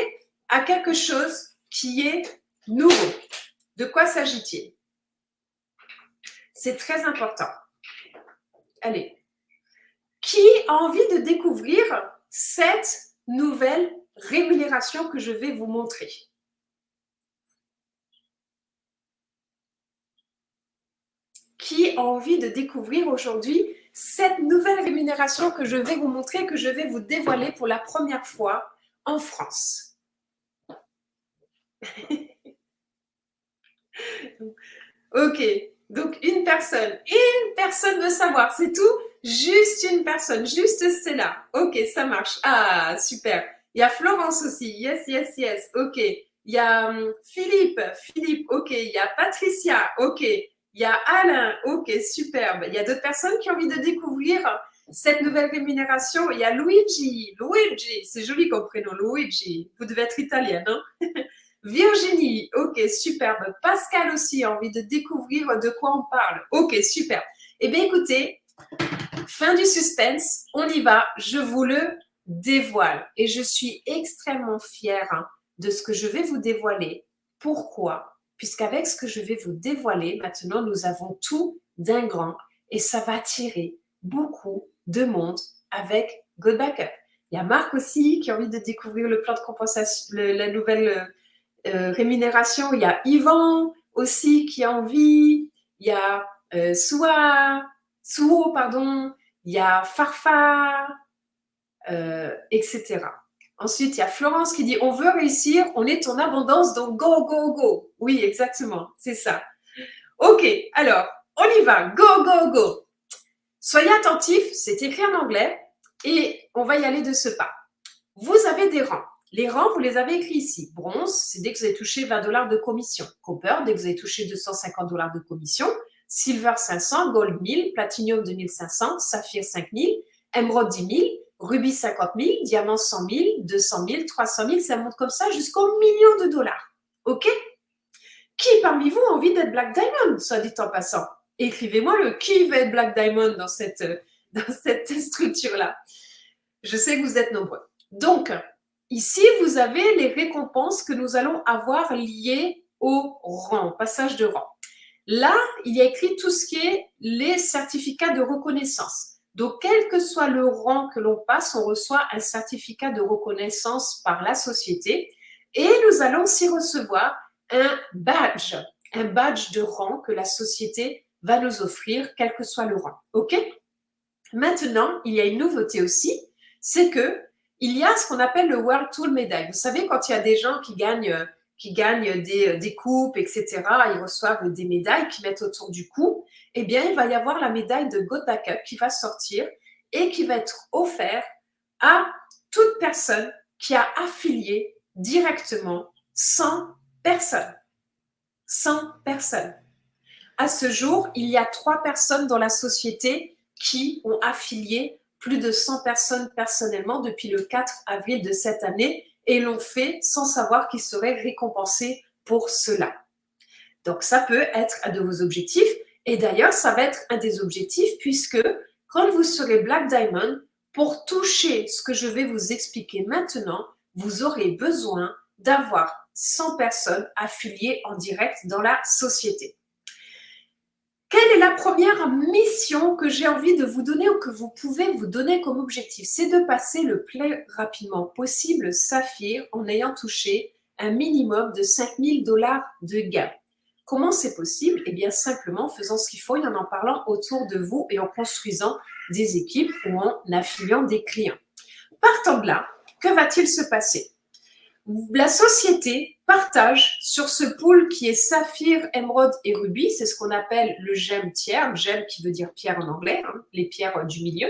à quelque chose qui est nouveau. De quoi s'agit-il? C'est très important. Allez. Qui a envie de découvrir cette nouvelle rémunération que je vais vous montrer? Qui a envie de découvrir aujourd'hui cette nouvelle rémunération que je vais vous montrer, que je vais vous dévoiler pour la première fois en France? Ok, donc une personne veut savoir, c'est tout? Juste une personne, juste Stella. Ok, ça marche. Ah, super. Il y a Florence aussi. Yes, yes, yes. Ok. Il y a Philippe, ok. Il y a Patricia, ok. Il y a Alain, ok, superbe. Il y a d'autres personnes qui ont envie de découvrir cette nouvelle rémunération. Il y a Luigi, c'est joli comme prénom, Luigi. Vous devez être italien, non? Virginie, ok, superbe. Pascal aussi a envie de découvrir de quoi on parle. Ok, super. Eh bien, écoutez, fin du suspense, on y va. Je vous le dévoile. Et je suis extrêmement fière de ce que je vais vous dévoiler. Pourquoi? Puisqu'avec ce que je vais vous dévoiler, maintenant, nous avons tout d'un grand. Et ça va attirer beaucoup de monde avec God Backup. Il y a Marc aussi qui a envie de découvrir le plan de compensation, la nouvelle rémunération. Il y a Yvan aussi qui a envie. Il y a Suo, pardon. Il y a Farfa, etc. Ensuite, il y a Florence qui dit « On veut réussir, on est en abondance, donc go, go, go ». Oui, exactement, c'est ça. Ok, alors, on y va. Go, go, go. Soyez attentifs, c'est écrit en anglais et on va y aller de ce pas. Vous avez des rangs. Les rangs, vous les avez écrits ici. Bronze, c'est dès que vous avez touché 20 $ de commission. Copper, dès que vous avez touché 250 $ de commission. Silver, 500. Gold, 1000. Platinum, 2500. Saphir, 5000. Emerald, 10 000. Rubis, 50 000. Diamant, 100 000. 200 000. 300 000. Ça monte comme ça jusqu'au million de dollars. OK? Qui parmi vous a envie d'être Black Diamond, soit dit en passant? Écrivez-moi le qui veut être Black Diamond dans cette structure-là. Je sais que vous êtes nombreux. Donc, ici, vous avez les récompenses que nous allons avoir liées au rang, passage de rang. Là, il y a écrit tout ce qui est les certificats de reconnaissance. Donc, quel que soit le rang que l'on passe, on reçoit un certificat de reconnaissance par la société et nous allons aussi recevoir un badge. un badge de rang que la société va nous offrir, quel que soit le rang. OK? Maintenant, il y a une nouveauté aussi, c'est que il y a ce qu'on appelle le World Tool Medal. Vous savez, quand il y a des gens qui gagnent des coupes, etc., ils reçoivent des médailles qu'ils mettent autour du cou, eh bien, il va y avoir la médaille de Gold Backup qui va sortir et qui va être offerte à toute personne qui a affilié directement 100 personnes. 100 personnes. À ce jour, il y a 3 personnes dans la société qui ont affilié plus de 100 personnes personnellement depuis le 4 avril de cette année et l'ont fait sans savoir qu'ils seraient récompensés pour cela. Donc, ça peut être un de vos objectifs. Et d'ailleurs, ça va être un des objectifs puisque quand vous serez Black Diamond, pour toucher ce que je vais vous expliquer maintenant, vous aurez besoin d'avoir 100 personnes affiliées en direct dans la société. Quelle est la première mission que j'ai envie de vous donner ou que vous pouvez vous donner comme objectif? C'est de passer le plus rapidement possible Saphir en ayant touché un minimum de 5 000 $ de gains. Comment c'est possible? Eh bien, simplement en faisant ce qu'il faut et en parlant autour de vous et en construisant des équipes ou en affiliant des clients. Partant de là, que va-t-il se passer? La société partage sur ce pool qui est saphir, émeraude et rubis, c'est ce qu'on appelle le gemme tiers, gemme qui veut dire pierre en anglais, hein, les pierres du milieu.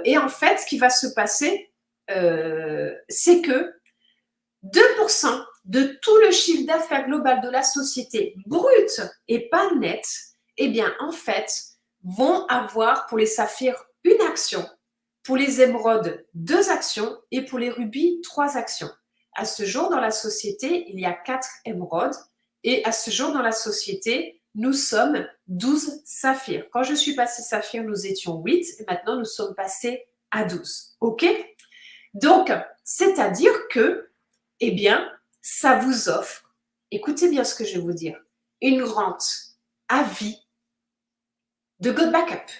Et en fait, ce qui va se passer, c'est que 2% de tout le chiffre d'affaires global de la société, brut et pas net, eh bien, en fait, vont avoir pour les saphirs une action, pour les émeraudes 2 actions et pour les rubis 3 actions. À ce jour, dans la société, il y a 4 émeraudes et à ce jour, dans la société, nous sommes 12 saphirs. Quand je suis passée saphir, nous étions 8 et maintenant, nous sommes passés à 12. OK? Donc, c'est-à-dire que, eh bien, ça vous offre, écoutez bien ce que je vais vous dire, une rente à vie de Gold Backup.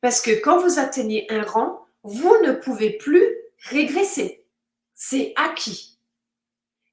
Parce que quand vous atteignez un rang, vous ne pouvez plus régresser. C'est acquis.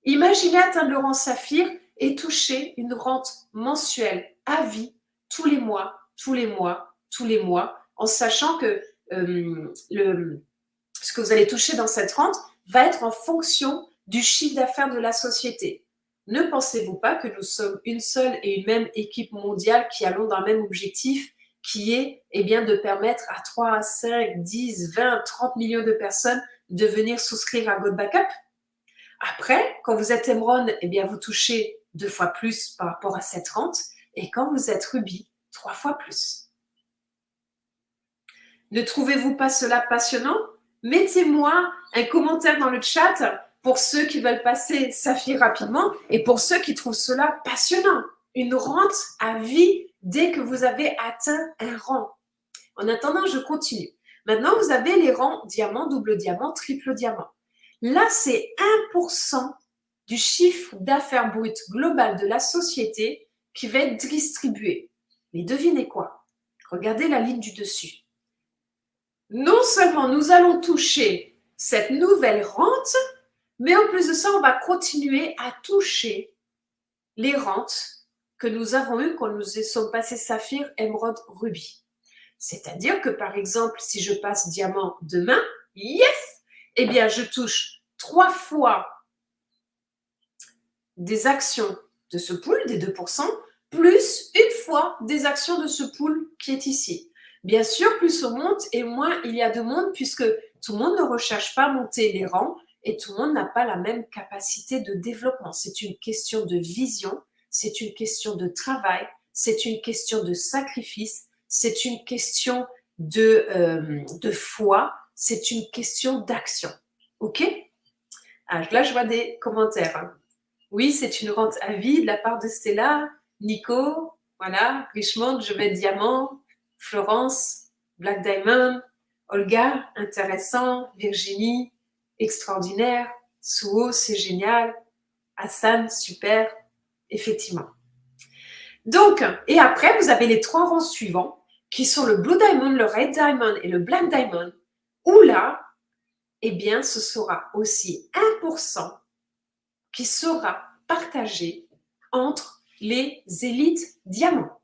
Imaginez atteindre le rang saphir et toucher une rente mensuelle à vie tous les mois, tous les mois, tous les mois, en sachant que ce que vous allez toucher dans cette rente va être en fonction du chiffre d'affaires de la société. Ne pensez-vous pas que nous sommes une seule et une même équipe mondiale qui allons dans le même objectif qui est eh bien, de permettre à 3, 5, 10, 20, 30 millions de personnes de venir souscrire à Gold Backup? Après, quand vous êtes émeraude, eh bien, vous touchez 2 fois plus par rapport à cette rente. Et quand vous êtes rubis, 3 fois plus. Ne trouvez-vous pas cela passionnant? Mettez-moi un commentaire dans le chat pour ceux qui veulent passer saphir rapidement et pour ceux qui trouvent cela passionnant. Une rente à vie dès que vous avez atteint un rang. En attendant, je continue. Maintenant, vous avez les rangs diamant, double diamant, triple diamant. Là, c'est 1% du chiffre d'affaires brut global de la société qui va être distribué. Mais devinez quoi? Regardez la ligne du dessus. Non seulement nous allons toucher cette nouvelle rente, mais en plus de ça, on va continuer à toucher les rentes que nous avons eues quand nous sommes passés saphir, émeraude, rubis. C'est-à-dire que, par exemple, si je passe diamant demain, yes, eh bien, je touche 3 fois des actions de ce pool, des 2%, plus une fois des actions de ce pool qui est ici. Bien sûr, plus on monte et moins il y a de monde puisque tout le monde ne recherche pas à monter les rangs et tout le monde n'a pas la même capacité de développement. C'est une question de vision, c'est une question de travail, c'est une question de sacrifice, c'est une question de foi, c'est une question d'action. OK? Ah, là, je vois des commentaires. Oui, c'est une rente à vie de la part de Stella, Nico, voilà, Richmond, je vais diamant, Florence, Black Diamond, Olga, intéressant, Virginie, extraordinaire, Suo, c'est génial, Hassan, super, effectivement. Donc, et après, vous avez les 3 rangs suivants qui sont le Blue Diamond, le Red Diamond et le Black Diamond, où là, eh bien, ce sera aussi 1% qui sera partagé entre les élites diamants.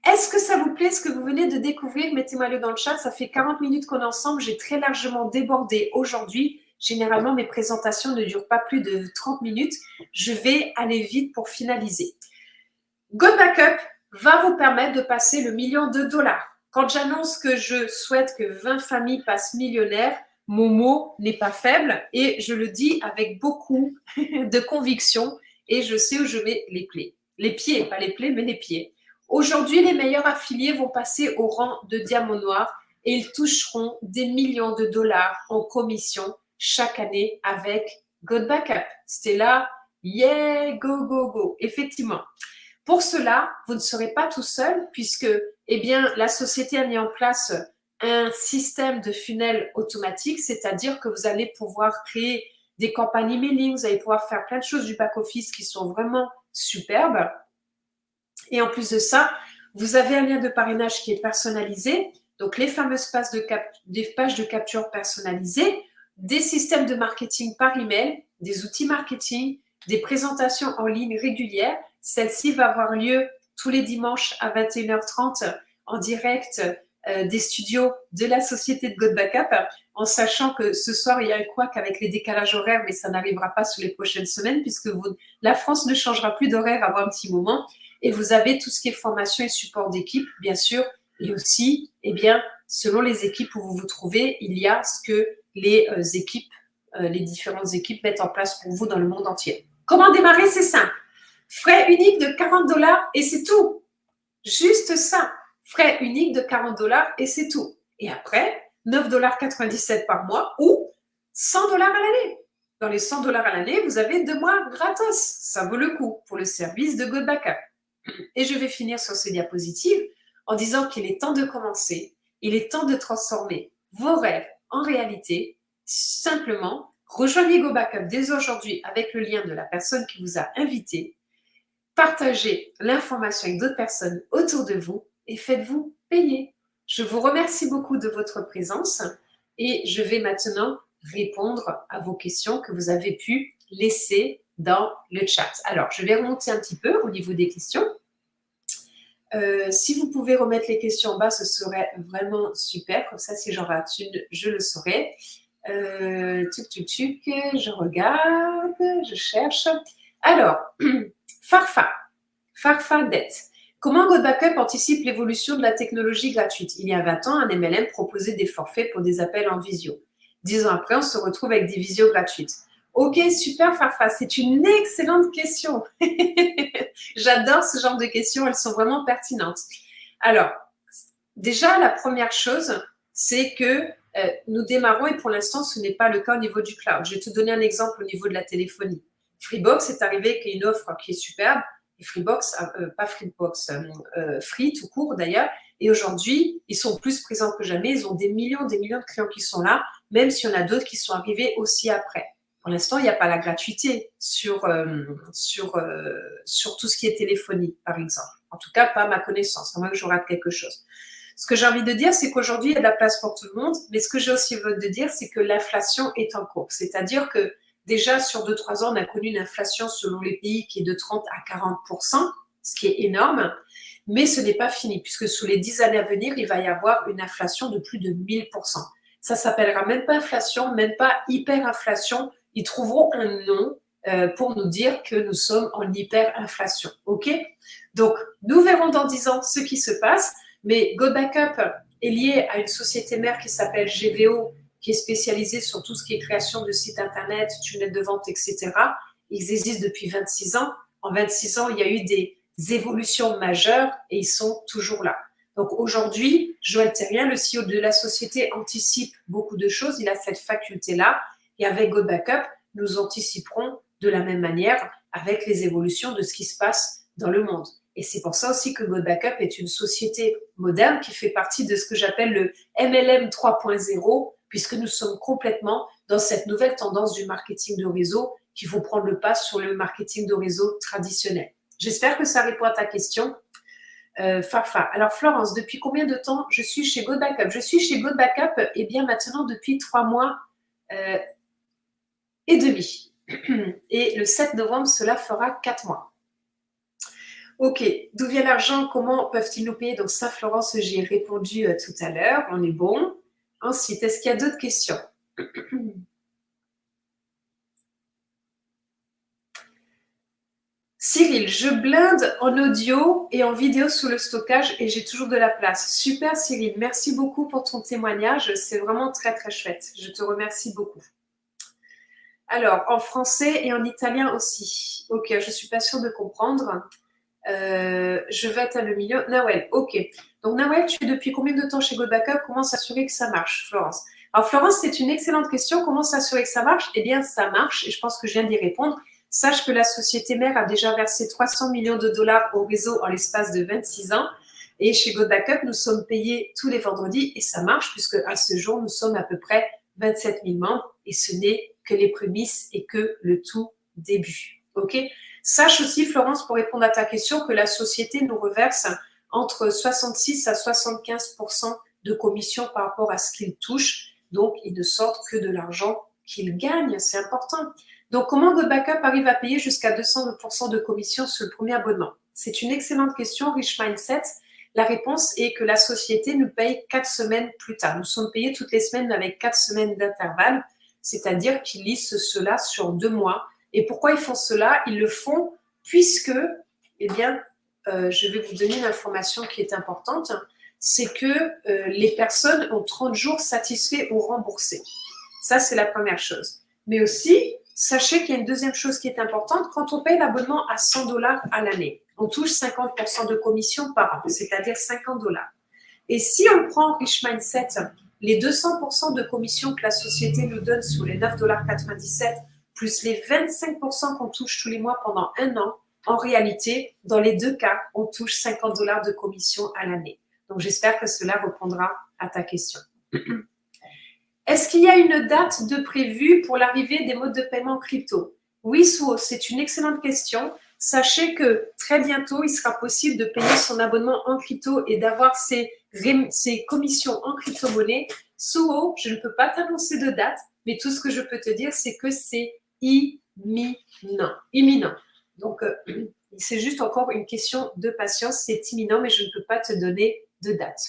Est-ce que ça vous plaît ce que vous venez de découvrir? Mettez-moi-le dans le chat. Ça fait 40 minutes qu'on est ensemble. J'ai très largement débordé aujourd'hui. Généralement, mes présentations ne durent pas plus de 30 minutes. Je vais aller vite pour finaliser. GoBackup va vous permettre de passer le $1 000 000. Quand j'annonce que je souhaite que 20 familles passent millionnaires, mon mot n'est pas faible et je le dis avec beaucoup de conviction et je sais où je mets les pieds. Les pieds, pas les plaies, mais les pieds. Aujourd'hui, les meilleurs affiliés vont passer au rang de diamant noir et ils toucheront des millions de dollars en commission chaque année avec GoBackup. C'était là, yeah, go, go, go. Effectivement. Pour cela, vous ne serez pas tout seul puisque la société a mis en place un système de funnel automatique, c'est-à-dire que vous allez pouvoir créer des campagnes emailing, vous allez pouvoir faire plein de choses du back-office qui sont vraiment superbes. Et en plus de ça, vous avez un lien de parrainage qui est personnalisé, donc les fameuses des pages de capture personnalisées, des systèmes de marketing par email, des outils marketing, des présentations en ligne régulières. Celle-ci va avoir lieu tous les dimanches à 21h30 en direct des studios de la société de GoBackup, en sachant que ce soir, il y a un couac avec les décalages horaires, mais ça n'arrivera pas sous les prochaines semaines puisque la France ne changera plus d'horaire avant un petit moment. Et vous avez tout ce qui est formation et support d'équipe, bien sûr. Et aussi, selon les équipes où vous vous trouvez, il y a ce que les différentes équipes mettent en place pour vous dans le monde entier. Comment démarrer? C'est simple. Frais uniques de $40 et c'est tout. Juste ça. Frais uniques de $40 et c'est tout. Et après, $9,97 par mois ou $100 à l'année. Dans les $100 à l'année, vous avez 2 mois gratos. Ça vaut le coup pour le service de GoBackup. Et je vais finir sur ces diapositives en disant qu'il est temps de commencer. Il est temps de transformer vos rêves en réalité. Simplement, rejoignez GoBackup dès aujourd'hui avec le lien de la personne qui vous a invité. Partagez l'information avec d'autres personnes autour de vous et faites-vous payer. Je vous remercie beaucoup de votre présence et je vais maintenant répondre à vos questions que vous avez pu laisser dans le chat. Alors, je vais remonter un petit peu au niveau des questions. Si vous pouvez remettre les questions en bas, ce serait vraiment super. Comme ça, si j'en rate une, je le saurai. Je regarde, je cherche. Alors, Farfa dette. Comment GoBackup anticipe l'évolution de la technologie gratuite? Il y a 20 ans, un MLM proposait des forfaits pour des appels en visio. 10 ans après, on se retrouve avec des visios gratuites. Ok, super Farfa, c'est une excellente question. J'adore ce genre de questions, elles sont vraiment pertinentes. Alors, déjà, la première chose, c'est que nous démarrons et pour l'instant, ce n'est pas le cas au niveau du cloud. Je vais te donner un exemple au niveau de la téléphonie. Freebox est arrivé avec une offre qui est superbe. Et Freebox, Free tout court d'ailleurs. Et aujourd'hui, ils sont plus présents que jamais. Ils ont des millions de clients qui sont là, même s'il y en a d'autres qui sont arrivés aussi après. Pour l'instant, il n'y a pas la gratuité sur tout ce qui est téléphonie, par exemple. En tout cas, pas à ma connaissance, à moins que je rate quelque chose. Ce que j'ai envie de dire, c'est qu'aujourd'hui, il y a de la place pour tout le monde. Mais ce que j'ai aussi envie de dire, c'est que l'inflation est en cours. C'est-à-dire que déjà, sur 2-3 ans, on a connu une inflation selon les pays qui est de 30 à 40%, ce qui est énorme. Mais ce n'est pas fini, puisque sous les 10 années à venir, il va y avoir une inflation de plus de 1000%. Ça s'appellera même pas inflation, même pas hyperinflation. Ils trouveront un nom pour nous dire que nous sommes en hyperinflation. OK? Donc, nous verrons dans 10 ans ce qui se passe. Mais GoBackup est lié à une société mère qui s'appelle GVO, qui est spécialisée sur tout ce qui est création de sites internet, tunnels de vente, etc. Ils existent depuis 26 ans. En 26 ans, il y a eu des évolutions majeures et ils sont toujours là. Donc aujourd'hui, Joël Terrien, le CEO de la société, anticipe beaucoup de choses. Il a cette faculté-là. Et avec GoBackup, nous anticiperons de la même manière avec les évolutions de ce qui se passe dans le monde. Et c'est pour ça aussi que GoBackup est une société moderne qui fait partie de ce que j'appelle le MLM 3.0, puisque nous sommes complètement dans cette nouvelle tendance du marketing de réseau qui faut prendre le pas sur le marketing de réseau traditionnel. J'espère que ça répond à ta question. Farfa. Alors Florence, depuis combien de temps je suis chez GoBackup? Je suis chez GoBackup maintenant depuis 3 mois et demi. Et le 7 novembre, cela fera 4 mois. Ok, d'où vient l'argent? Comment peuvent-ils nous payer? Donc ça, Florence, j'y ai répondu tout à l'heure. On est bon. Ensuite, est-ce qu'il y a d'autres questions? Cyril, je blinde en audio et en vidéo sous le stockage et j'ai toujours de la place. Super Cyril, merci beaucoup pour ton témoignage. C'est vraiment très très chouette. Je te remercie beaucoup. Alors, en français et en italien aussi. Ok, je ne suis pas sûre de comprendre. Je vais être à le milieu. Nawel, ok. Donc Nawel, tu es depuis combien de temps chez Go Backup? Comment s'assurer que ça marche, Florence? Alors Florence, c'est une excellente question. Comment s'assurer que ça marche? Eh bien, ça marche et je pense que je viens d'y répondre. Sache que la société mère a déjà versé 300 millions de dollars au réseau en l'espace de 26 ans. Et chez Go Backup, nous sommes payés tous les vendredis et ça marche puisque à ce jour, nous sommes à peu près 27 000 membres et ce n'est que les prémices et que le tout début. Ok? Sache aussi, Florence, pour répondre à ta question, que la société nous reverse entre 66 à 75% de commission par rapport à ce qu'ils touchent. Donc, ils ne sortent que de l'argent qu'ils gagnent. C'est important. Donc, comment Go Backup arrive à payer jusqu'à 200% de commission sur le premier abonnement? C'est une excellente question, Rich Mindset. La réponse est que la société nous paye 4 semaines plus tard. Nous sommes payés toutes les semaines avec 4 semaines d'intervalle, c'est-à-dire qu'ils lissent cela sur 2 mois. Et pourquoi ils font cela? Ils le font puisque, eh bien, je vais vous donner une information qui est importante, c'est que les personnes ont 30 jours satisfaits ou remboursés. Ça, c'est la première chose. Mais aussi, sachez qu'il y a une deuxième chose qui est importante. Quand on paye l'abonnement à 100 dollars à l'année, on touche 50% de commission par an, c'est-à-dire 50 dollars. Et si on prend Rich Mindset, les 200% de commission que la société nous donne sur les 9,97 $, plus les 25% qu'on touche tous les mois pendant un an, en réalité, dans les deux cas, on touche 50 dollars de commission à l'année. Donc, j'espère que cela répondra à ta question. Est-ce qu'il y a une date de prévue pour l'arrivée des modes de paiement crypto? Oui, Suo, c'est une excellente question. Sachez que très bientôt, il sera possible de payer son abonnement en crypto et d'avoir ses commissions en crypto-monnaie. Suo, je ne peux pas t'annoncer de date, mais tout ce que je peux te dire, c'est que c'est imminent. Imminent. Donc, c'est juste encore une question de patience. C'est imminent, mais je ne peux pas te donner de date.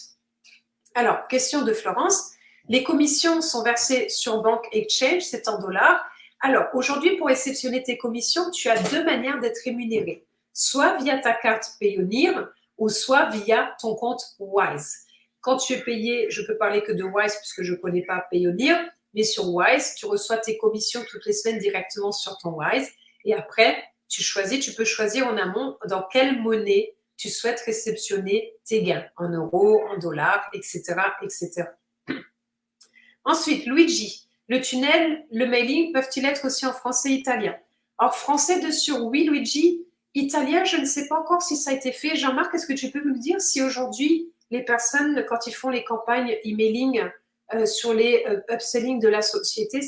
Alors, question de Florence. Les commissions sont versées sur Bank Exchange, c'est en dollars. Alors, aujourd'hui, pour exceptionner tes commissions, tu as deux manières d'être rémunéré. Soit via ta carte Payoneer ou soit via ton compte Wise. Quand tu es payé, je peux parler que de Wise puisque je ne connais pas Payoneer, mais sur Wise, tu reçois tes commissions toutes les semaines directement sur ton Wise. Et après, tu peux choisir en amont dans quelle monnaie tu souhaites réceptionner tes gains, en euros, en dollars, etc., etc. Ensuite, Luigi, le tunnel, le mailing peuvent-ils être aussi en français et italien? Alors, français de sûr, oui, Luigi. Italien, je ne sais pas encore si ça a été fait. Jean-Marc, est-ce que tu peux me dire si aujourd'hui, les personnes, quand ils font les campagnes emailing sur les upselling de la société,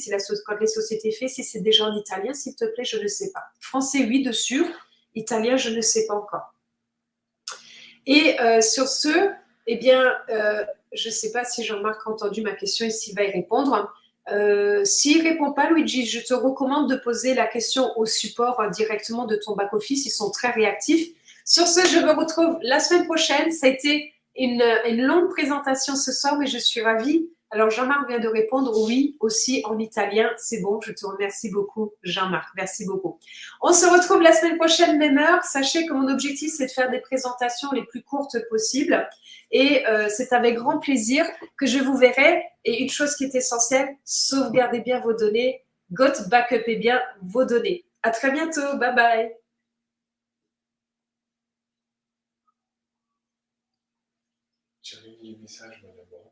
quand les sociétés font, si c'est déjà en italien, s'il te plaît, je ne sais pas. Français, oui, de sûr. Italien, je ne sais pas encore. Et sur ce, eh bien, je ne sais pas si Jean-Marc a entendu ma question et s'il va y répondre. S'il ne répond pas, Luigi, je te recommande de poser la question au support directement de ton back-office. Ils sont très réactifs. Sur ce, je me retrouve la semaine prochaine. Ça a été une longue présentation ce soir, mais je suis ravie. Alors, Jean-Marc vient de répondre oui, aussi en italien. C'est bon, je te remercie beaucoup, Jean-Marc. Merci beaucoup. On se retrouve la semaine prochaine, même heure. Sachez que mon objectif, c'est de faire des présentations les plus courtes possibles. Et c'est avec grand plaisir que je vous verrai. Et une chose qui est essentielle, sauvegardez bien vos données. Backupez bien vos données. À très bientôt. Bye bye. J'ai mis les messages.